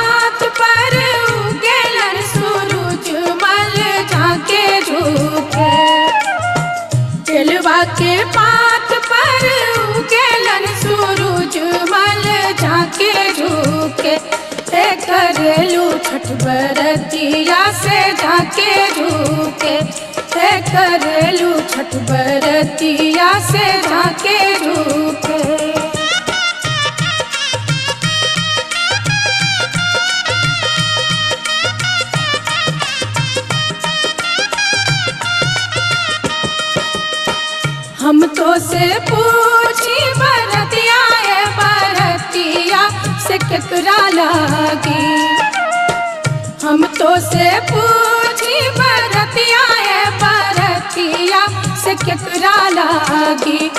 पात पर उगेलन सूरज मल झाके झुके। केलवा के पात पर उगेलन सूरज मल झाके झुके। करेलू छठ बरतिया से झाके झुके। करेलू छठ बरतिया से झाके झुके। हम तो से पूछी बरतिया है बरतिया से केकरा लागी। हम तो से पूछी बरतिया है बरतिया से केकरा लागी।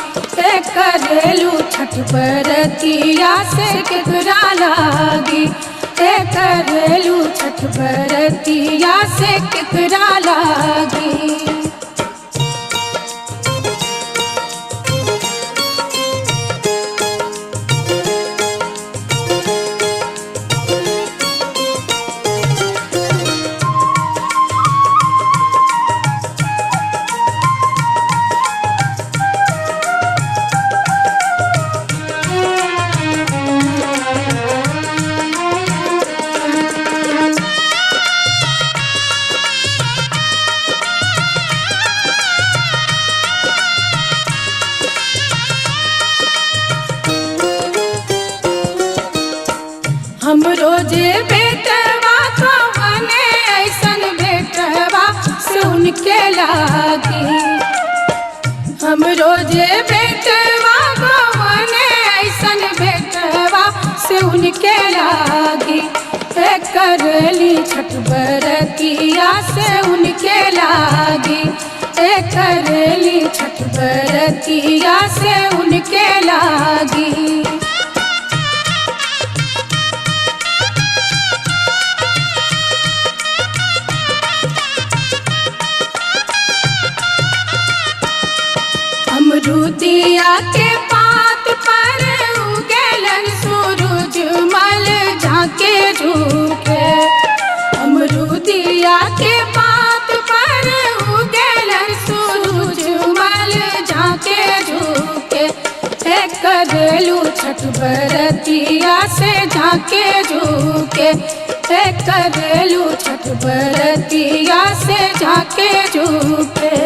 करेलू छठ बरतिया से केकरा लागी। करेलू छठ बरतिया से केकरा लागी। हम रोजे बेटवा कवने ऐसन बेटवा से उनके लागी। हम रोजे बेटवा कवने ऐसन बेटवा से उनके लागी। करली छठ बरतिया से उनके लागी। करली छठ बरतिया से उनके लागी। अमरूदिया के पात पर उगेलन सूरज मल झाके झुके। अमरूदिया के पात पर उगेलन सूरज मल झाके झुके। करेलू छठ बरतिया से झाके झुके। करेलू छठ बरतिया से झाके झुके।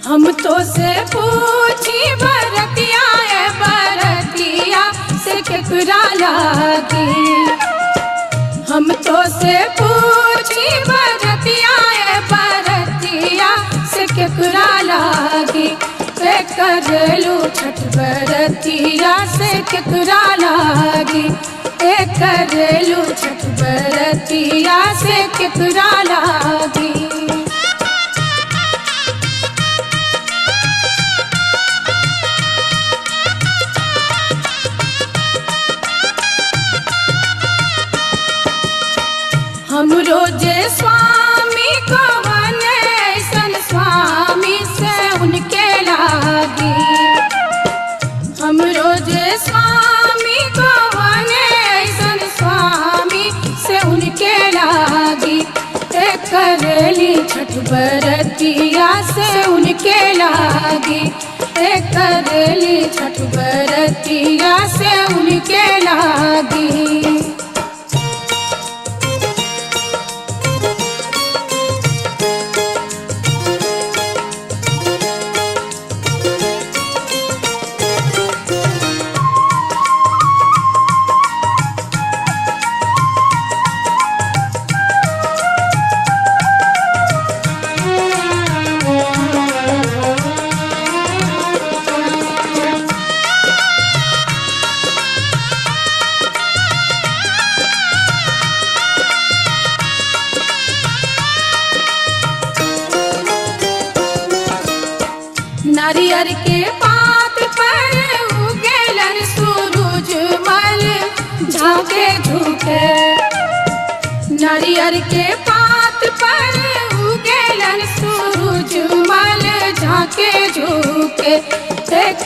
हम तो से पूछी बरतिया है बरतिया से केकरा लागी। हम तो से पूछी बरतिया है बरतिया से केकरा लागी। करेलू छठ बरतिया से केकरा लागी। करेलू छठ बरतिया से केकरा लागी। हम रोजे स्वामी कवने ऐसन स्वामी से उनके लागी। हम रोजे स्वामी कवने ऐसन स्वामी से उनके लागी। करली छठ बरतिया से उनके लागी। करली छठ बरतिया से उनके लागी। नारियर के पात पर उगेलन सूरज मल झाके झुके। नारियर के पात पर उगेलन सूरज मल झाके झुके।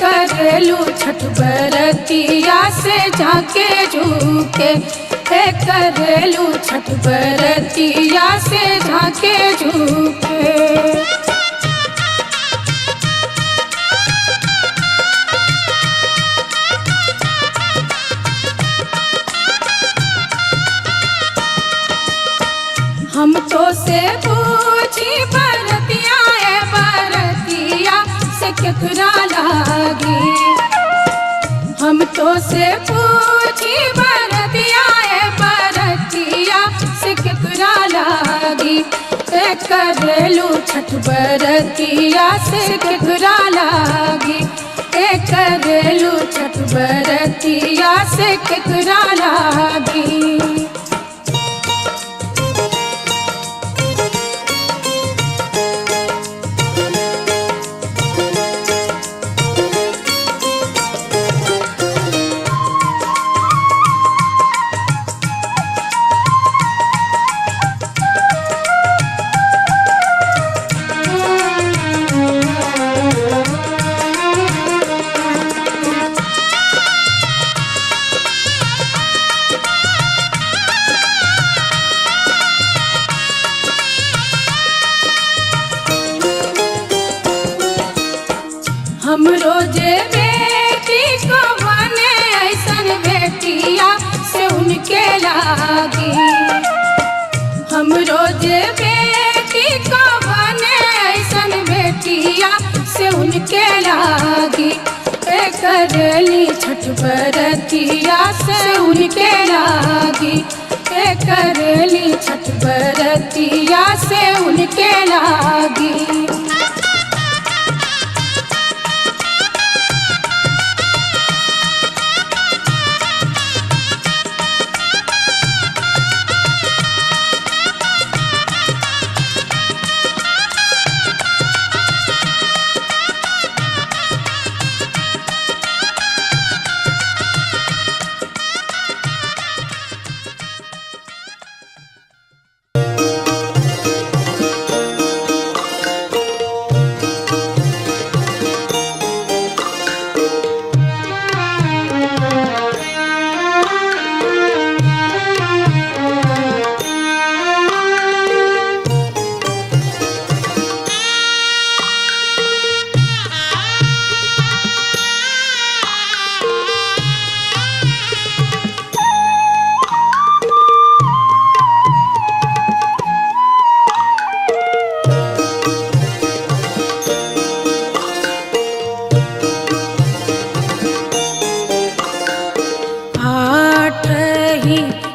करेलू छठ बरतिया से झाके झुके। करेलू छठ बरतिया से झाके झुके। हम तो से पूछी बरतिया ए बरतिया से केकरा लागी। हम तो से पूछी बरतिया ए बरतिया से केकरा लागी। करेलू छठ बरतिया से केकरा लागी। करेलू छठ बरतिया से केकरा लागी। हम रोजे बेटी को बने ऐसन बेटिया से उनके लागी। हम रोजे बेटी को बने ऐसन बेटिया से उनके लागी। करेली छठ बरतिया से उनके लागी। करेली छठ बरतिया से उनके लागी।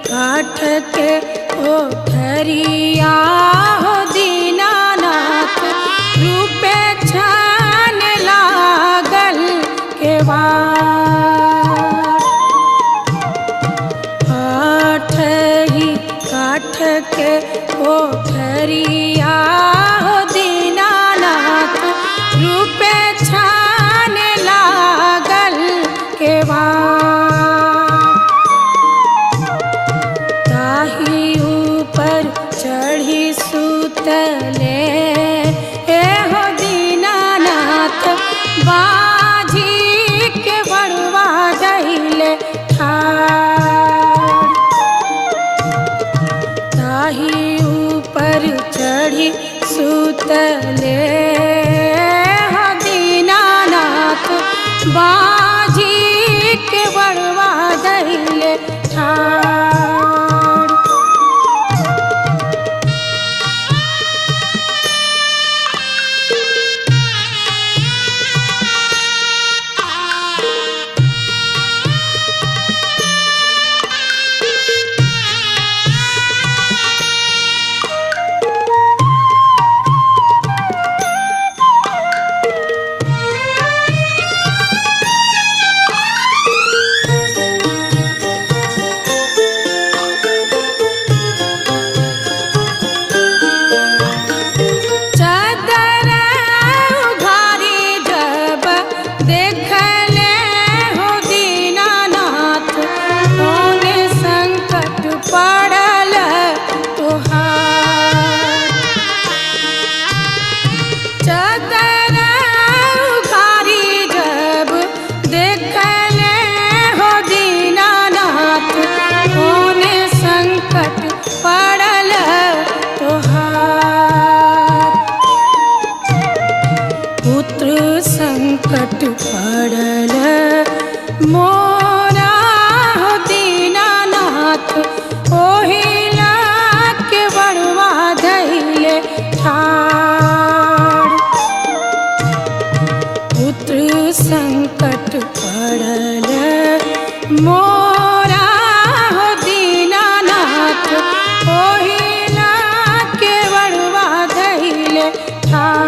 काठ के ओठरिया हो दीनानाथ रूपे छान लागल केवाड़। आठ ही काठ के ओठरिया हो दीनानाथ रूपे छान लागल केवाड़। चढ़ी सुतले हो दीनानाथ बाजी के बड़वा गईले ठाड़। ताही ऊपर चढ़ी सुतले हो दीनानाथ बाजी के बड़वा गईले ठाड़। संकट पड़ल मोरा हो दीनानाथ, ओहिला के बड़वा धैले ठाड़। पुत्र संकट पड़ल मोरा हो दीनानाथ, ओहिला के बड़वा धैले ठाड़।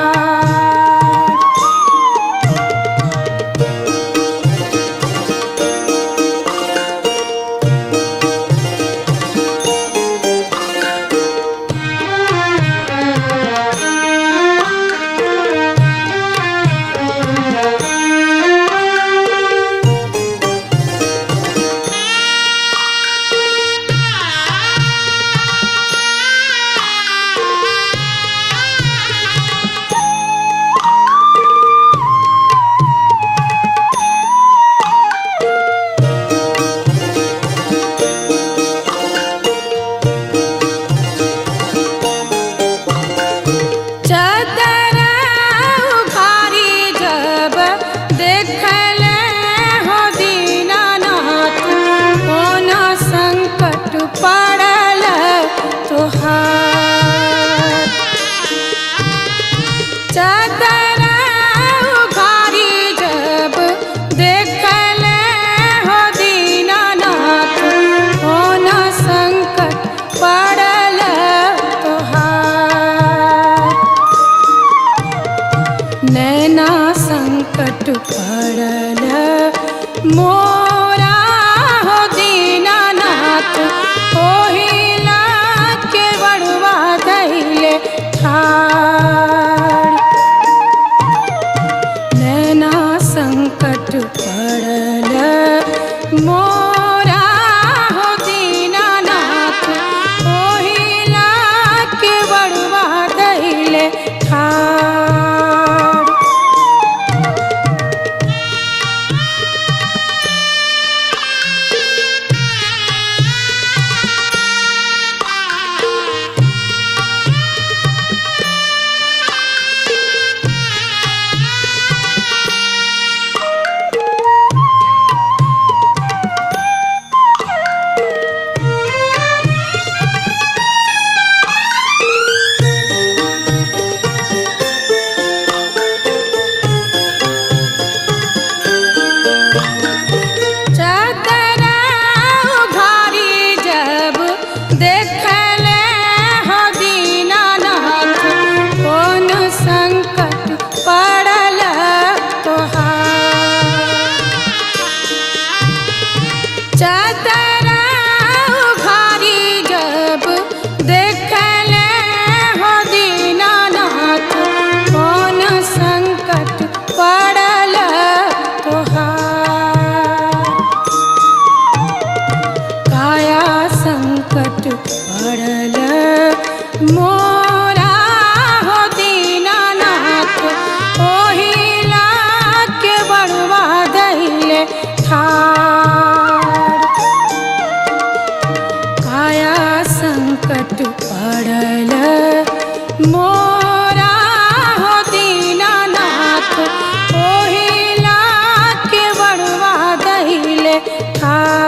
पड़ल तोहार चादर उघारी जब देखल हो दीनानाथ, कौन संकट पड़ल तोहार। नैना संकट पड़ल मोरा हो दीनानाथ, ओहिला के बड़वा धैले ठाड़। नैना संकट पड़ल मोरा हो दीनानाथ, ओहिला के बड़वा धैले ठाड़। पड़ल मोरा हो दीनानाथ, ओहिला के बड़वा धैले ठाड़। काया संकट पड़ल मोरा हो दीनानाथ, ओहिला के बड़वा धैले ठाड़।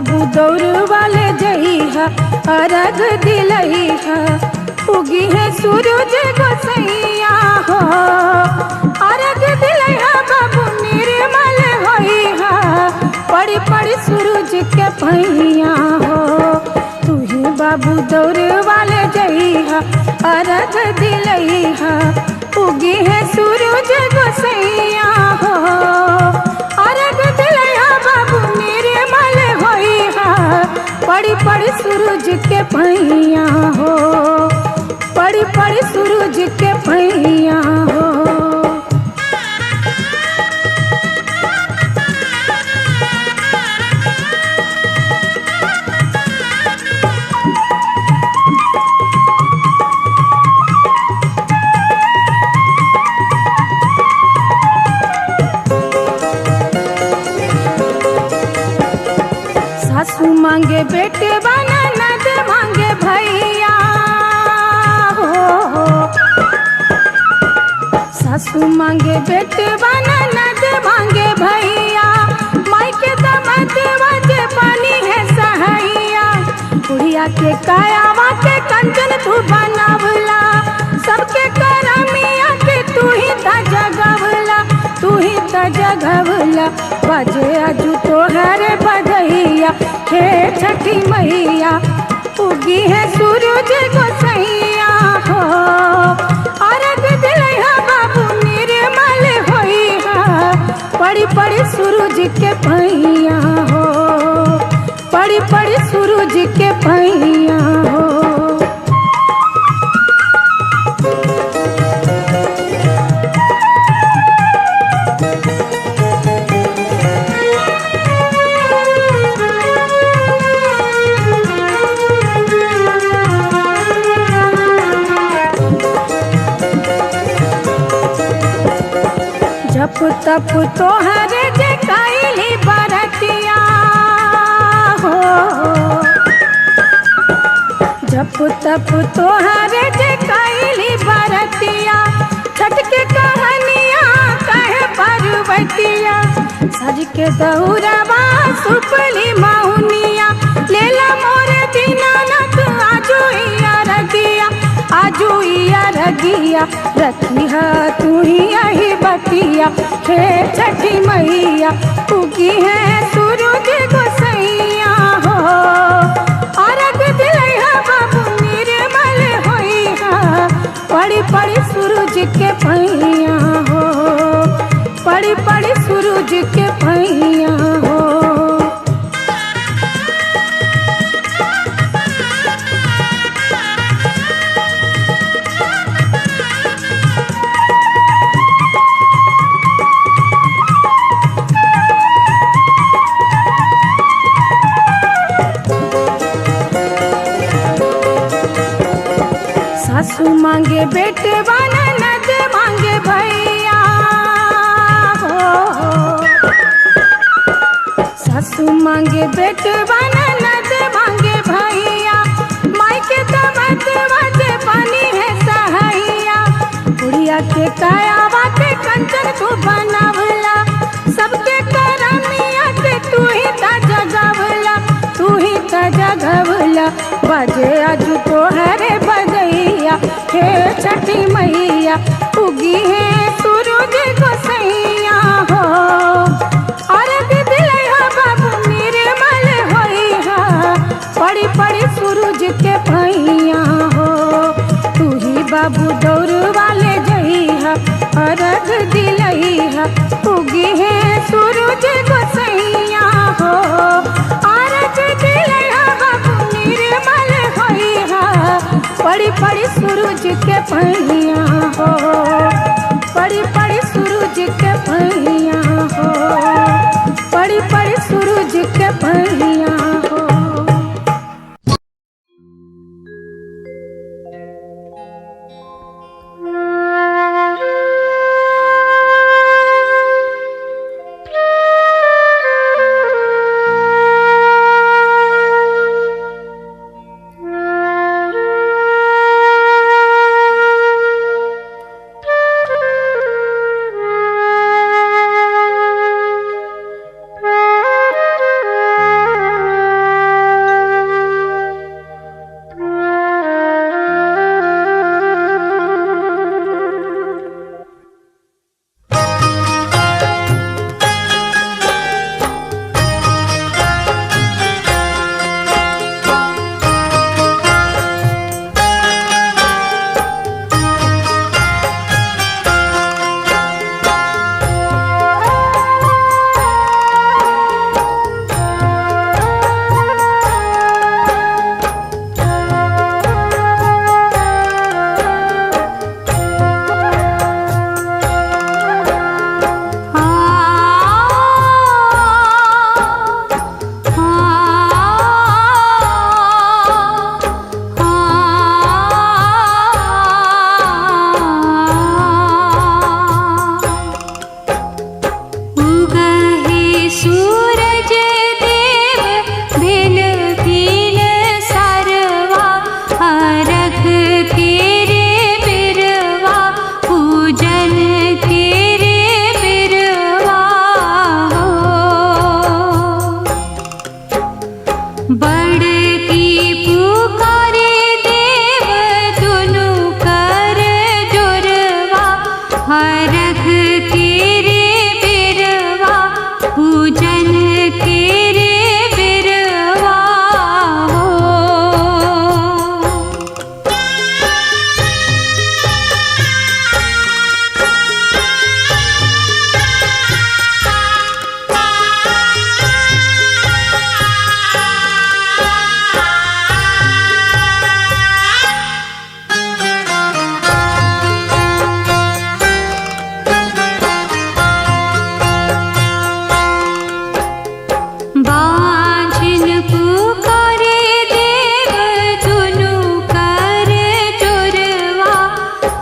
बाबू दौड़ वाले जइहा अरग दिलइहा उगी है सूरज गोसैया हो अरग दिलइहा बाबू निर्मल होइहा पड़ी पड़ी सूरज के पैया हो तू ही बाबू दौड़ वाले जइहा अरग दिलइहा उगी है सूरज गोसैया हो अरग दिलइहा बाबू निर्मल होइहा पड़ी पड़ी सूरज के पैया हो पड़ी पड़ी सूरज के पैया हो सासू मांगे बेटे बना नद मांगे भैया हो सासू मांगे बेटे बना नद मांगे भैया माई के दमद वजे पानी है सहैया बुढ़िया के कायावा के कंचन तू बनावला सबके करमिया के तू ही त जगवला तू ही त जगवला बजे अजू तोहर बधैया हे छठी मैया उगी है सूरज गोसैया हो अरग दिलइहा बाबू निर्मल होइहा पड़ी पड़ी सूरज के पैया हो पड़ी पड़ी सूरज के पैया हो जप तप तोहरे जे कैली बरतिया हो जप तप तोहरे जे कैली बरतिया छठ के कहानिया कहे पर्वतिया सज के दौड़वा सुपली मौनिया लेला मोरे दीनानाथ आजुइया रगिया रखिया तू ही यही बतिया हे छठी मैया उगी है सूरज गोसैया हो अरग दिलइहा बाबू निर्मल होइहा पड़ी पड़ी सूरज के पैया हो पड़ी पड़ी सूरज के पैया हो सासू मांगे बेटे बना नद मांगे भैया हो सासू मांगे बेटे बना नद मांगे भैया माई के दमद वजे पानी है सहैया बुढ़िया के कायावा के कंचन तू बनावला सबके करमिया के तू ही त जगवला तू ही त जगवला बजे अजू तोहरे बजैया हे छठी मैया उगी है सूरज गोसैया हो अरग दिलइहा बाबू निर्मल होइहा पड़ी पड़ी सूरज के पैया हो तू ही बाबू दौड़ वाले जइहा अरग दिलइहा उगी है सूरज गोसैया हो अरग दिलइहा बाबू निर्मल होइहा पड़ी पड़ी सूरज के पैया हो पड़ी पड़ी सूरज के पैया हो पड़ी पड़ी सूरज के पैया हो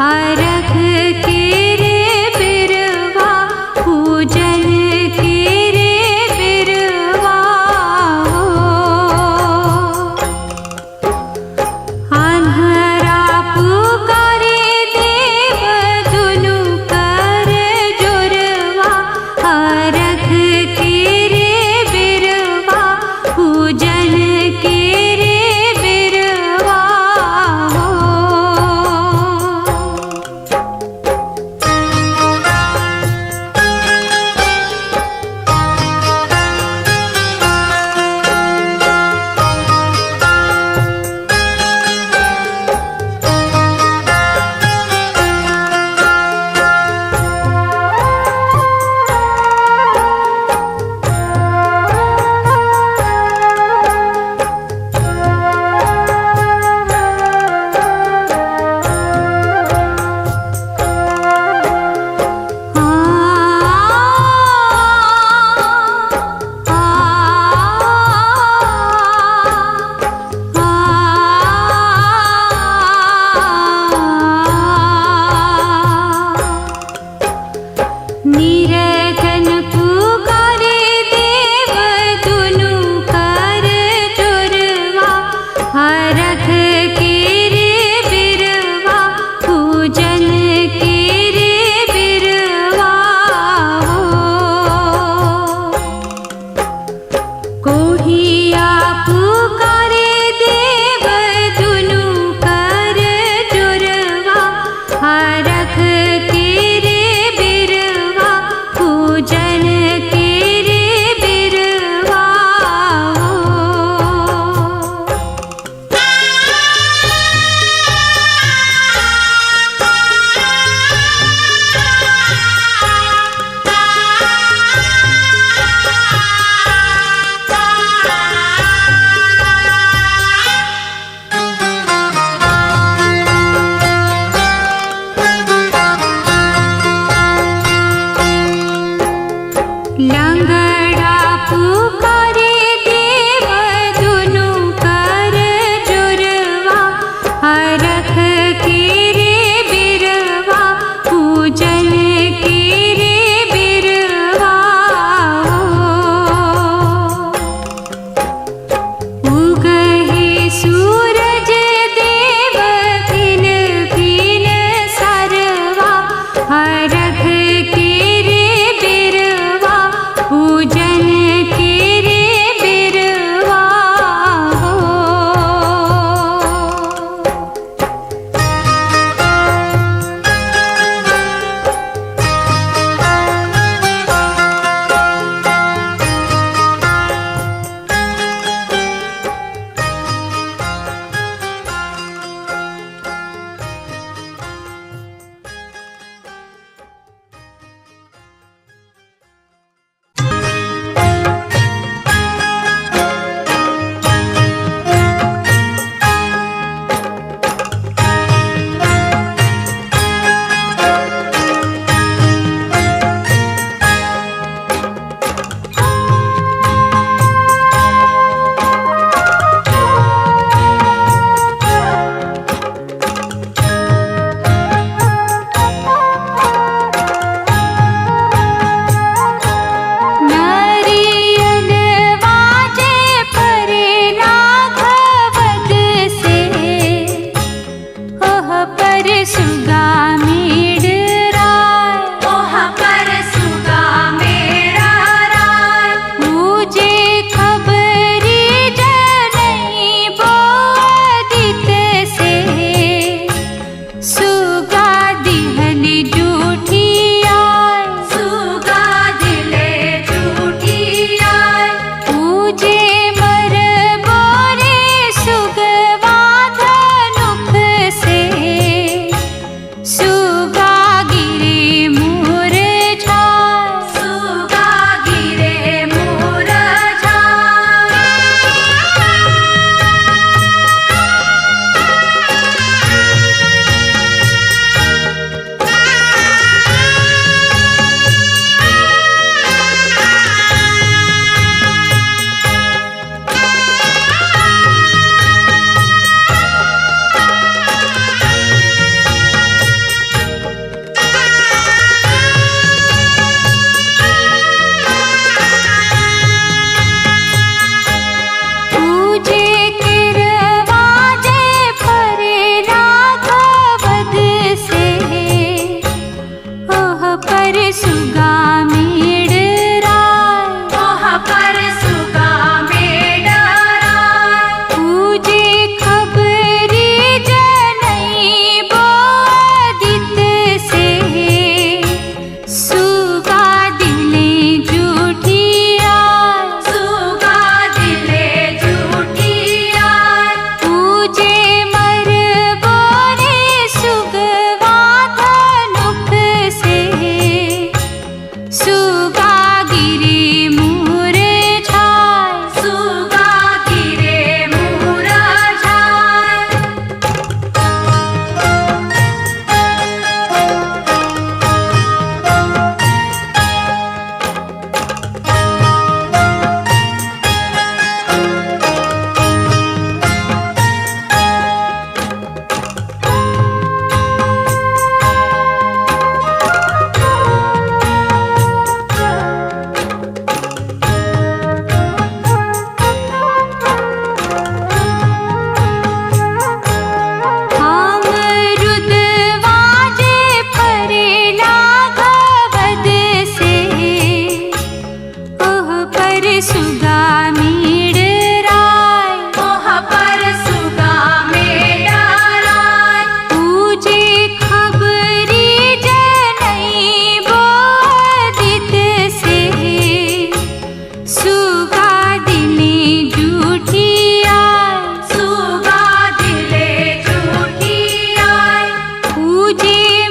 अर्घ के रे बिरवा पूजन के रे बिरवा हो। अन्हरा पुकारे देव दुनु कर जोरवा अर्घ के रे बिरवा पूजन के रे बिरवा हो।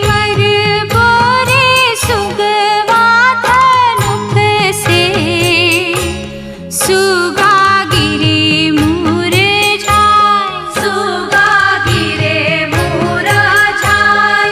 मर बोरे सुगवा धनुख से सुगा गिरे मुरझाए सुगा गिरे मुरझाए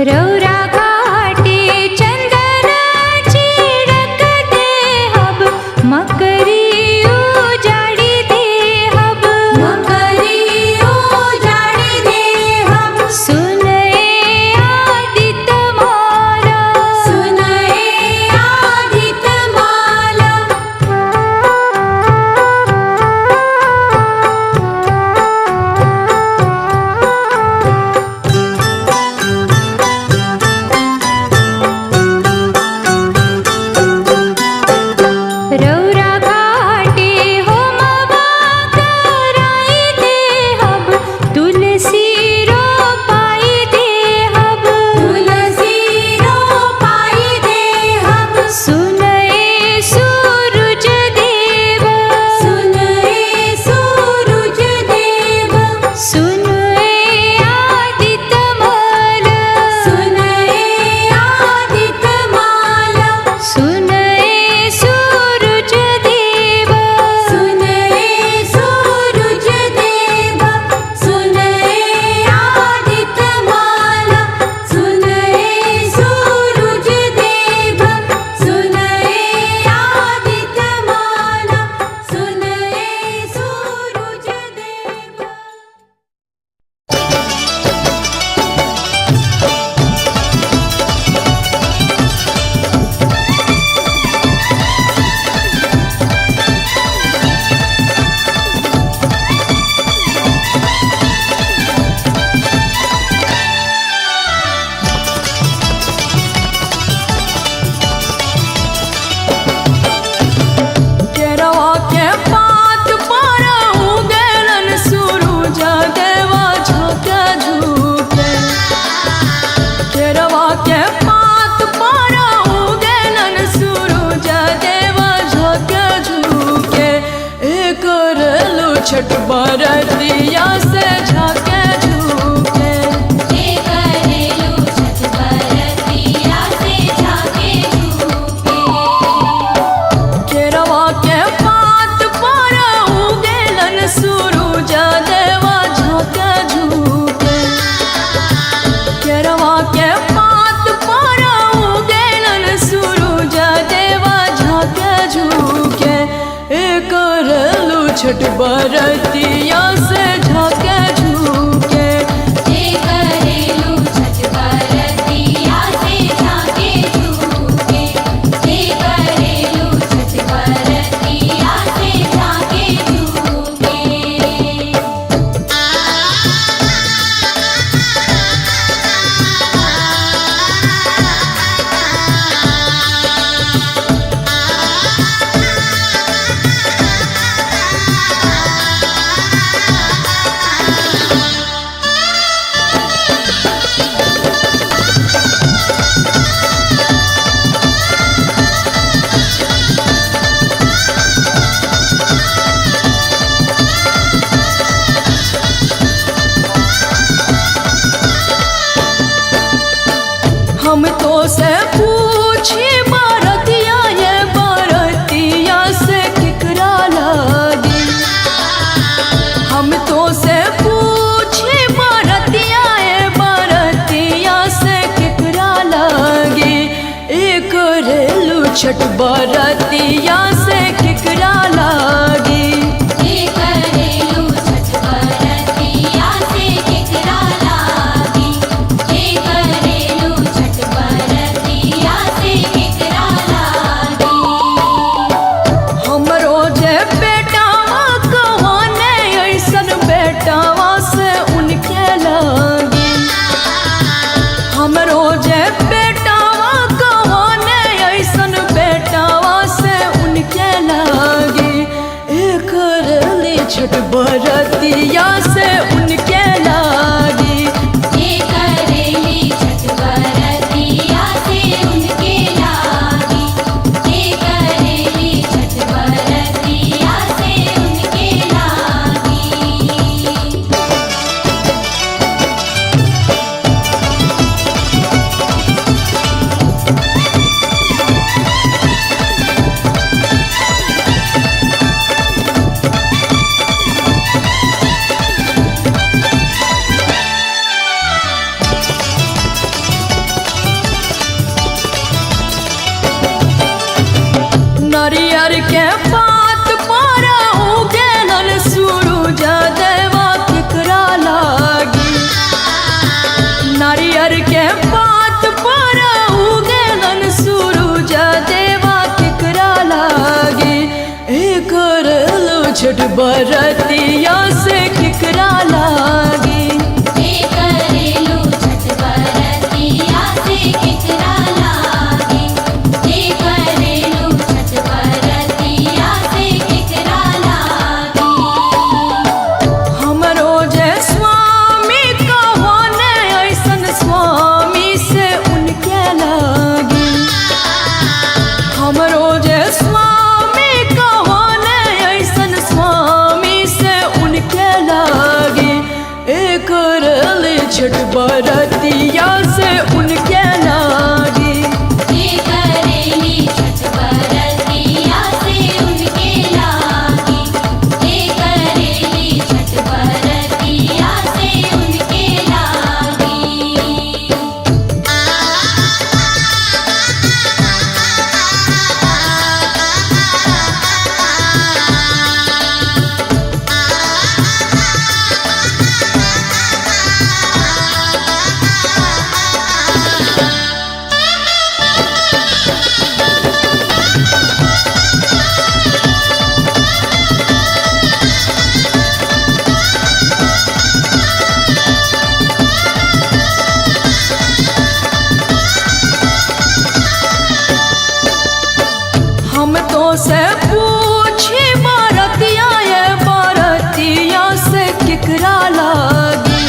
रौरा घाटे चंदन चिड़क देहब मकरी उजाड़ी देहब मकरी उजाड़ी देहब सुने आदित माला सुने आदित माला रौरा घाटे होमवा कराई देहब तुलसी रोपाई देहब तुलसी रोपाई देहब सुनए सूरज देव सुनए सूरज देव सुनए आदित माला सुनए आदित माला सुनए सूरज देव सुनए सूरज देव सुनए आदित माला सुनए सूरज देव सुनए आदित माला सुनए सूरज देव। केरवा के पात पर उगलन सूरज देवा झोंके झुके केरवा के पात पर उगलन सूरज देवा झोंके झुके एक रेलू छठ बरतिया से झाके झुके घरेलू छठ बरतिया से झाके झुके केरवा के पात पर उगलन सूरज देवा झोंके झुके केरवा के पात पर उगलन सूरज देवा झोंके झुके एक रेलू छठ बरतिया से झाके झुके घरेलू छठ बरतिया से झाके झुके घरेलू छठ बरतिया से झाके झुके। हम तो से पूछी बरतिया ये बरतिया से केकरा लागी हम तो से पूछी बरतिया ये बरतिया से केकरा लागी एक रेलू छठ बरतिया से केकरा लागी घरेलू छठ बरतिया से केकरा लागी घरेलू छठ बरतिया से केकरा लागी। हमरो जे बेटावा कहाने ऐसन बेटावा से उनके लागी हमरो जे बेटावा कहाने ऐसन बेटावा से उनके लागी एक रेली छठ बरतिया से उनके लागी घरेली छठ बरतिया से उनके लागी घरेली छठ बरतिया से उनके लागी। के पात पर उगेलन सूरज देवा केकरा लागी। नारियर के पात पर उगेलन सूरज देवा केकरा लागी। करलो छठ बरतिया से केकरा लागी। करेलू छठ बरतिया से केकरा लागी। करेलू छठ बरतिया से केकरा लागी। हमरो जे स्वामी कहने ऐसन स्वामी से उनके लागी। हमरो जे स्वामी कहने ऐसन स्वामी से उनके लागी। करले छठ बरतिया से उनके लागी। करेली छठ बरतिया से उनके लागी। करेली छठ बरतिया से उनके लागी। हम तो से पूछी बरतिया ये बरतिया से केकरा लागी।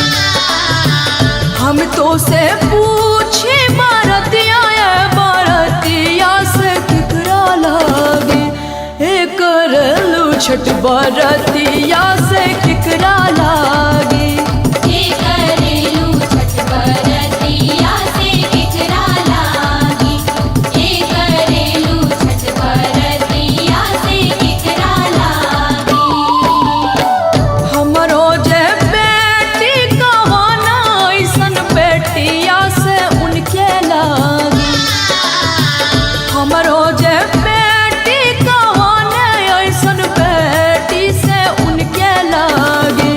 हम तो से पूछी बरतिया ये बरतिया से केकरा लागी। करलो छठ बरतिया से केकरा लागी। करेलू छठ बरतिया से केकरा लागी। करेलू छठ बरतिया से केकरा लागी। हमरो जे बेटी कहना ऐसन बेटिया से उनके लागी। हमरो जे बेटी कहने ऐसन बेटी से उनके लागी।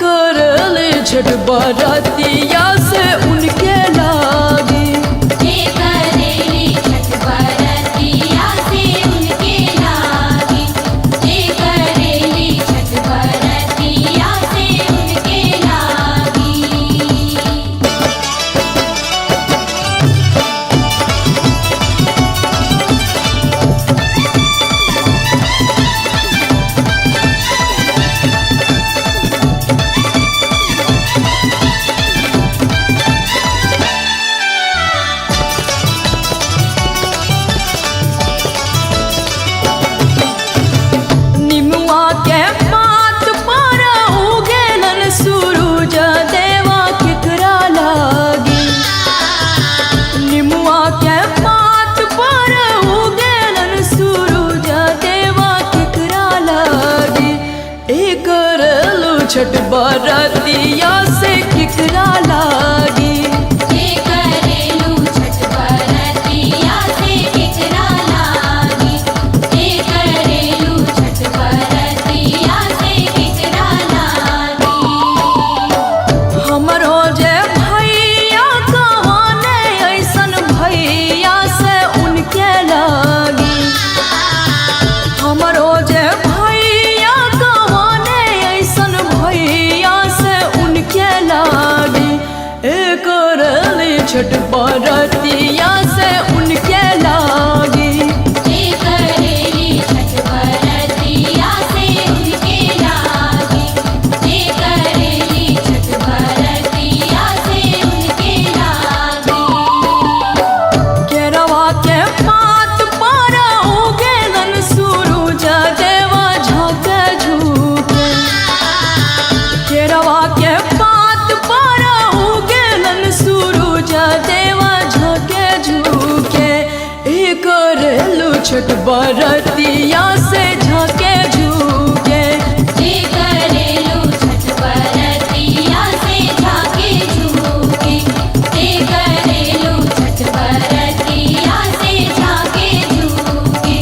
करले छठ बरतिया से उनके लागी। करेली छठ बरतिया से उनके लागी। करेली छठ बरतिया से उनके लागी। निमुआ के पात पर उगेलन सूरज देवा केकरा लागी। निमुआ के पात पर उगेलन सूरज देवा केकरा लागी। करलो छठ बरतिया से केकरा लागी। करेलू छठ बरतिया से केकरा लागी। करेलू छठ बरतिया से केकरा लागी। हमरो जे भैया कहने ऐसन भैया से उनके लागी। हमरो जे भैया कहने ऐसन भैया से उनके लागी। करले छठ बरतिया से उनके लागी। करेली छठ बरतिया से उनके लागी। करेली छठ बरतिया से उनके लागी। केरवा के पात पर उगेलन सूरज देवा झाँके झुके। केरवा के पात पर उगेलन सूरज देवा झाँके झुके। करलो छठ बरतिया से झाँके झुके। करेलू छठ बरतिया से झाँके झुके। करेलू छठ बरतिया से झाँके झुके।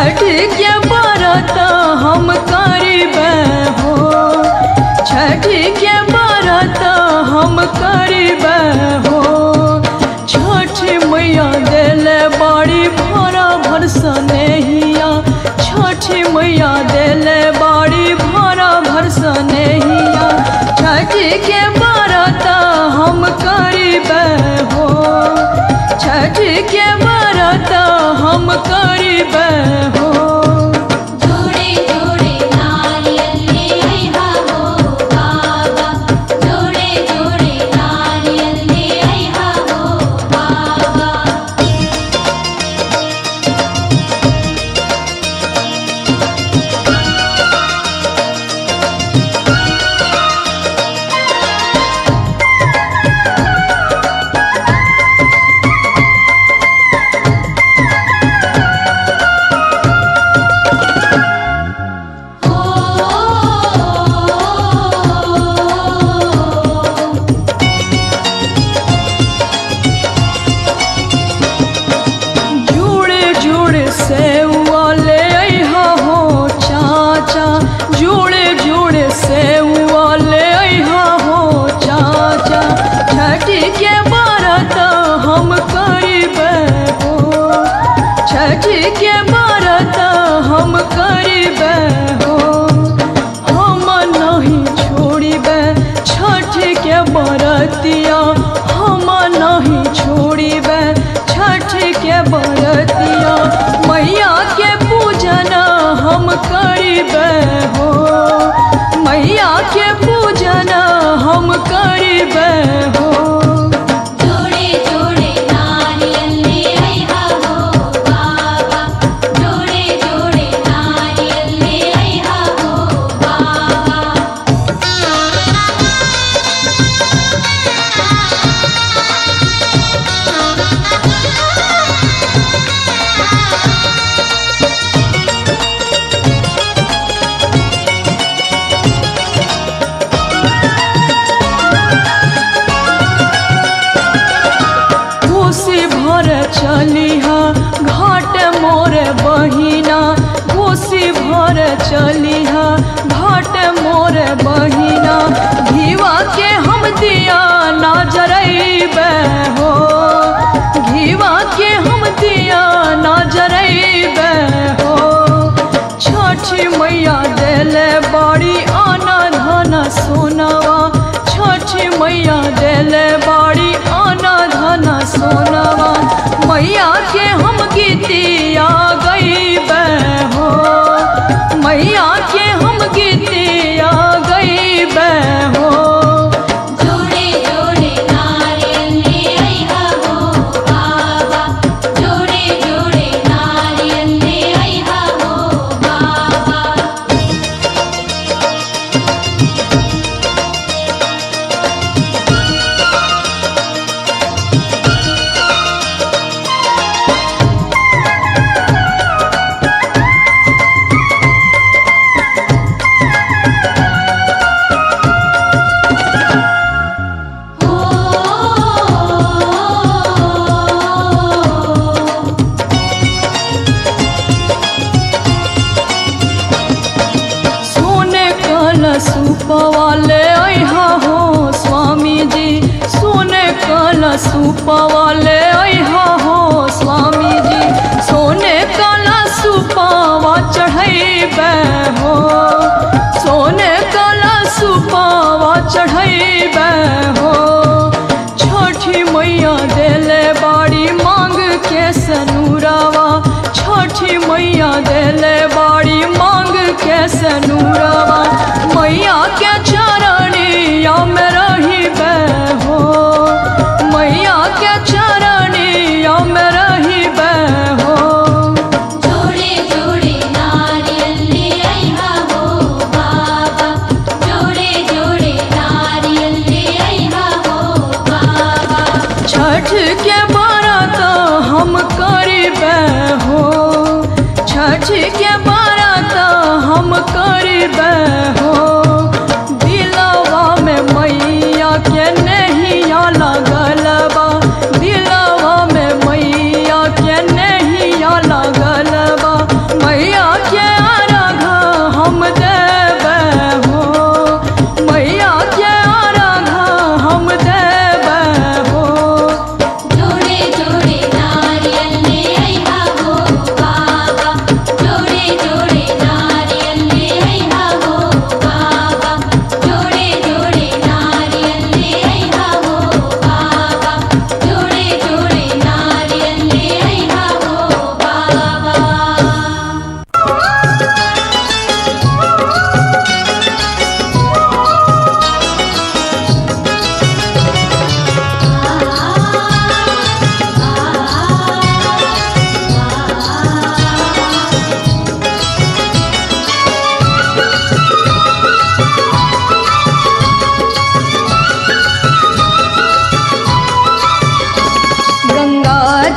छठ के व्रत हम करिबे हो, छठ के व्रत हम करिबे हो। छठ मैया देले बाड़ी भरा भर सनेहिया, छठ मैया देले बाड़ी भरा भर सनेहिया। छठ के व्रत हम करिबे हो, छठ के व्रत हम करिबे हो। जोड़े जोड़े नारियल ले आइहा हो बाबा, जोड़े जोड़े नारियल ले आइहा हो बाबा। जुड़े जुड़े सेवा ले आइहा हो चाचा, जुड़े जुड़े सेवा ले आइहा हो चाचा। छठ के व्रत हम करिबे हो, छठ के व्रत हम करिबे हो। हम नहीं छोड़िबे छठ के व्रतिया, हम नहीं छोड़िबे छठ के व्रतिया। मैया के पूजन हम करिबे हो, मैया के पूजन हम करिबे हो। जोड़े जोड़े नारियल ले आइहा हो बाबा, जोड़े जोड़े नारियल ले आइहा हो बाबा। कोसी भर चलिहा घाट मोर बहिना, कोसी भर चलिहा घाट मोर बहिना। घीवा के हम दिया ना जरैबे हो, घीवा के हम दिया ना जरैबे हो। छठ मैया देले बाड़ी आना धन सोनवा, छठ मैया देले बाड़ी आना धन सोनवा। मैया के हम गीतिया गईबे हो, मैया के हम गीतिया गईबे हो। जोड़े जोड़े नारियल ले आइहा हो बाबा, जोड़े जोड़े नारियल ले आइहा हो बाबा। सोने कलशुपवा ले आइहा हो स्वामी जी, सोने कलशुपवा ले आइहा हो स्वामी जी। सोने कलशुपवा चढ़ैबे हो, सोने कलशुपवा चढ़ैबे हो। छठी मैया देले बाड़ी मांग के सनुरवा, छठी मैया देले बाड़ी मांग के सनुरवा। मैया के चरणिया में रहिबे हो, मैया के चरणिया में रहिबे हो। जोड़े जोड़े नारियल ले आइहा हो बाबा, जोड़े जोड़े नारियल ले आइहा हो बाबा। छठ के व्रत हम करिबे हो, छठ के व्रत हम करिबे हो। दिलवा में मैया के नैया लगल बा, दिलवा में मैया के नैया लगल बा।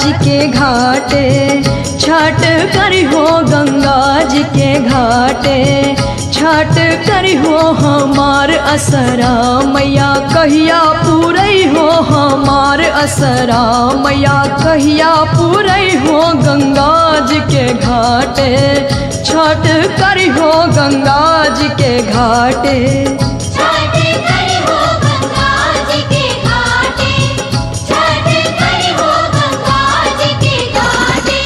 जी के घाटे, छठ करी हो गंगा जी के घाटे, छठ करी हो हमार असरा मैया कहिया पूरई हो हमार असरा मैया कहिया पूरई हो गंगा जी के घाटे, छठ करी हो गंगा जी के घाटे। छठ करी हो गंगा जी के घाटे, छठ करी हो गंगा जी के घाटे।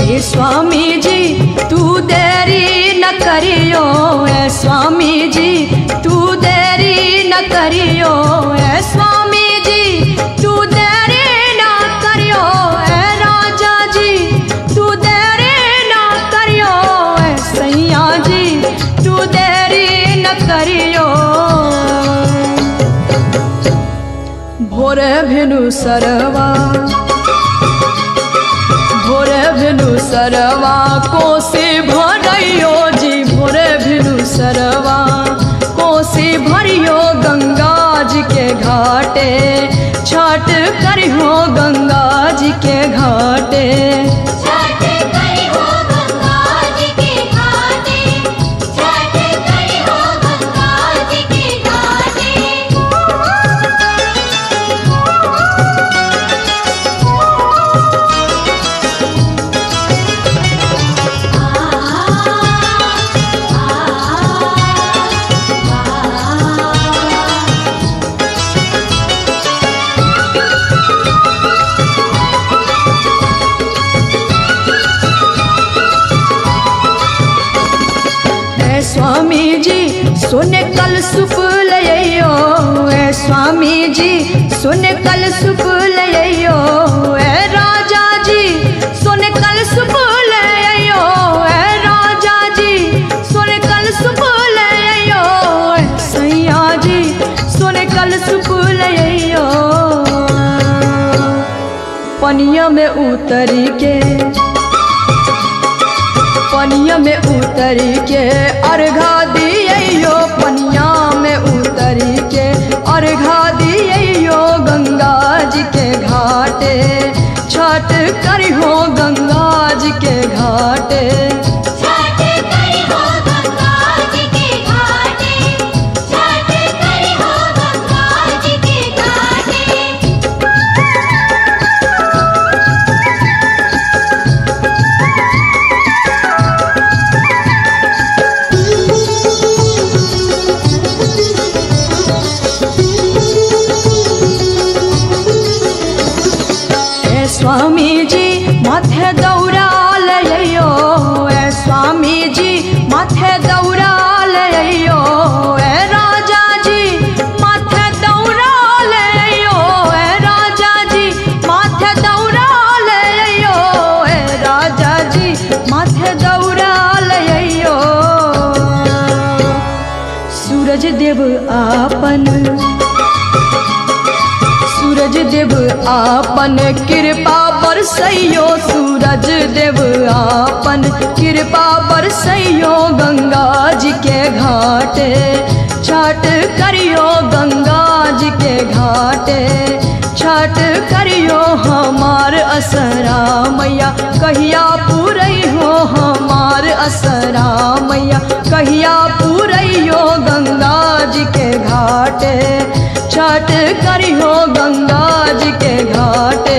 हे स्वामी जी तू देरी न करियो, ऐ स्वामी जी तू देरी न करियो, ऐ स्वामी जी तू देरी न करियो, ऐ राजा जी तू देरी न करियो, ऐ सैया जी तू देरी न करियो। भोरे भेनु सरवा, भोरे भेनु सरवा कोसी भरियो जी, भोरे भेनु सरवा कोसी भरियो गंगा जी के घाटे, छठ करियो गंगा जी के घाटे। छठ करी हो गंगा जी के घाटे, छठ करी हो गंगा जी के घाटे। ऐ स्वामी जी सुने कल सुप लइयो, ऐ स्वामी जी सुने कल सुप लइयो, ऐ राजा जी सुने कल सुप लइयो, ऐ राजा जी सुने कल सुप लइयो, ऐ सैया जी सुने कल सुप लइयो। पनिया में उतरी के, पनिया में उतरी के अर्घा दियो, पनिया में उतरी के अर्घा दियो गंगा जी के घाटे, छठ करी हो गंगा जी के घाटे। छठ करी हो गंगा जी के घाटे, छठ करी हो गंगा जी के घाटे। ऐ स्वामी जी माथे दौरा लइयो, ऐ स्वामी जी माथे दौरा लइयो, ऐ राजा जी माथे दौरा लइयो, ऐ राजा जी माथे दौरा लइयो, ऐ राजा जी माथे दौरा लइयो। सूरज देव आपन, सूरज देव आपन कृपा बरसैयो, सूरज देव आपन कृपा बरसैयो गंगा जी के घाटे, छठ करियो गंगा जी के घाटे, छठ करियो हमार असरा मैया कहिया पूरई हो हमार असरा मैया कहिया पूरई हो गंगा जी के घाटे, छठ करियो गंगा जी के घाटे।